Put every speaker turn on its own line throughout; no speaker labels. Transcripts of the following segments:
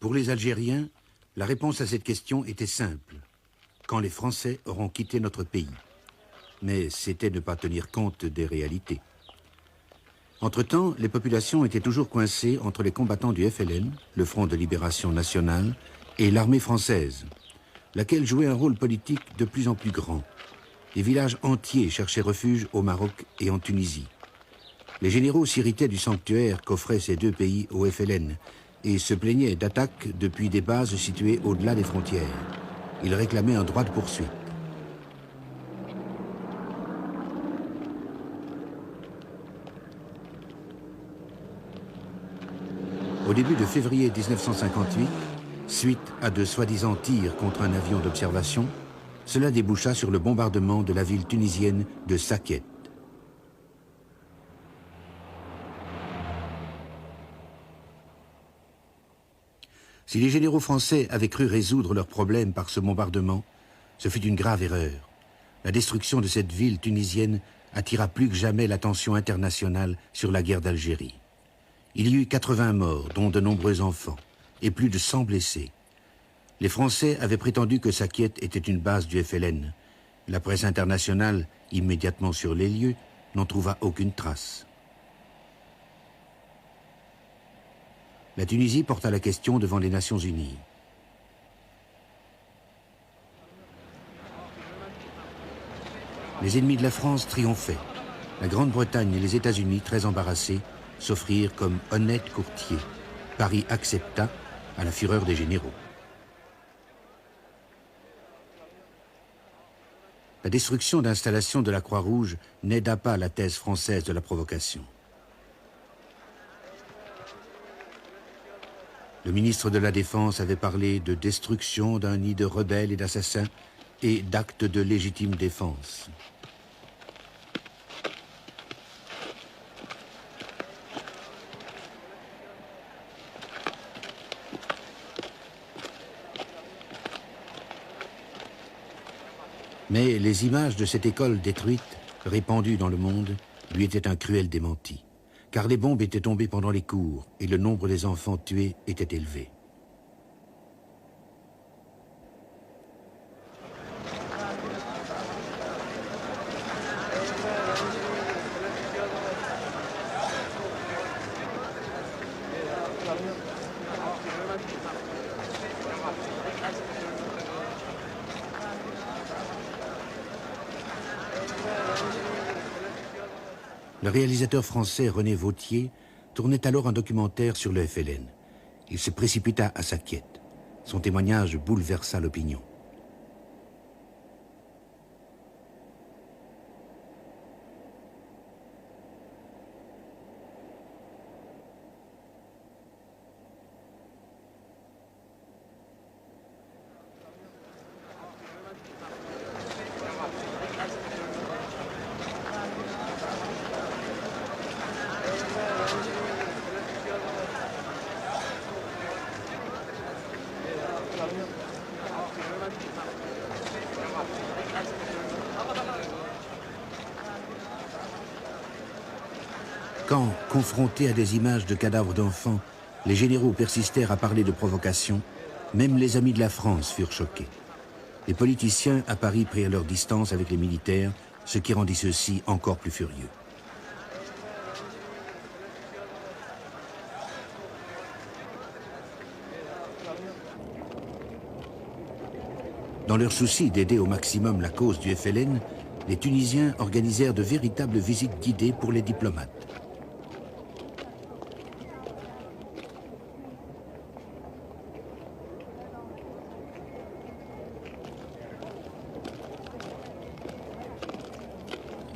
Pour les Algériens, la réponse à cette question était simple. Quand les Français auront quitté notre pays. Mais c'était ne pas tenir compte des réalités. Entre-temps, les populations étaient toujours coincées entre les combattants du FLN, le Front de Libération Nationale, et l'armée française, laquelle jouait un rôle politique de plus en plus grand. Des villages entiers cherchaient refuge au Maroc et en Tunisie. Les généraux s'irritaient du sanctuaire qu'offraient ces deux pays au FLN et se plaignaient d'attaques depuis des bases situées au-delà des frontières. Ils réclamaient un droit de poursuite. Au début de février 1958, suite à de soi-disant tirs contre un avion d'observation, cela déboucha sur le bombardement de la ville tunisienne de Sakiet. Si les généraux français avaient cru résoudre leurs problèmes par ce bombardement, ce fut une grave erreur. La destruction de cette ville tunisienne attira plus que jamais l'attention internationale sur la guerre d'Algérie. Il y eut 80 morts, dont de nombreux enfants, et plus de 100 blessés. Les Français avaient prétendu que Sakiet était une base du FLN. La presse internationale, immédiatement sur les lieux, n'en trouva aucune trace. La Tunisie porta la question devant les Nations Unies. Les ennemis de la France triomphaient. La Grande-Bretagne et les États-Unis, très embarrassés, s'offrirent comme honnêtes courtiers. Paris accepta, à la fureur des généraux. La destruction d'installations de la Croix-Rouge n'aida pas la thèse française de la provocation. Le ministre de la Défense avait parlé de destruction d'un nid de rebelles et d'assassins et d'actes de légitime défense. Mais les images de cette école détruite, répandues dans le monde, lui étaient un cruel démenti. Car les bombes étaient tombées pendant les cours et le nombre des enfants tués était élevé. Le réalisateur français René Vauthier tournait alors un documentaire sur le FLN. Il se précipita à Sakiet. Son témoignage bouleversa l'opinion. Quand, confrontés à des images de cadavres d'enfants, les généraux persistèrent à parler de provocation, même les amis de la France furent choqués. Les politiciens à Paris prirent leur distance avec les militaires, ce qui rendit ceux-ci encore plus furieux. Dans leur souci d'aider au maximum la cause du FLN, les Tunisiens organisèrent de véritables visites guidées pour les diplomates.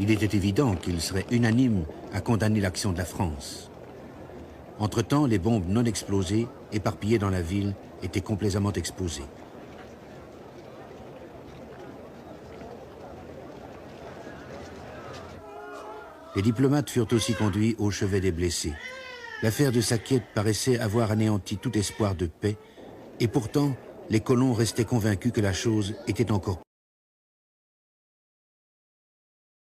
Il était évident qu'ils seraient unanimes à condamner l'action de la France. Entre-temps, les bombes non explosées, éparpillées dans la ville, étaient complaisamment exposées. Les diplomates furent aussi conduits au chevet des blessés. L'affaire de Sakiet paraissait avoir anéanti tout espoir de paix, et pourtant, les colons restaient convaincus que la chose était encore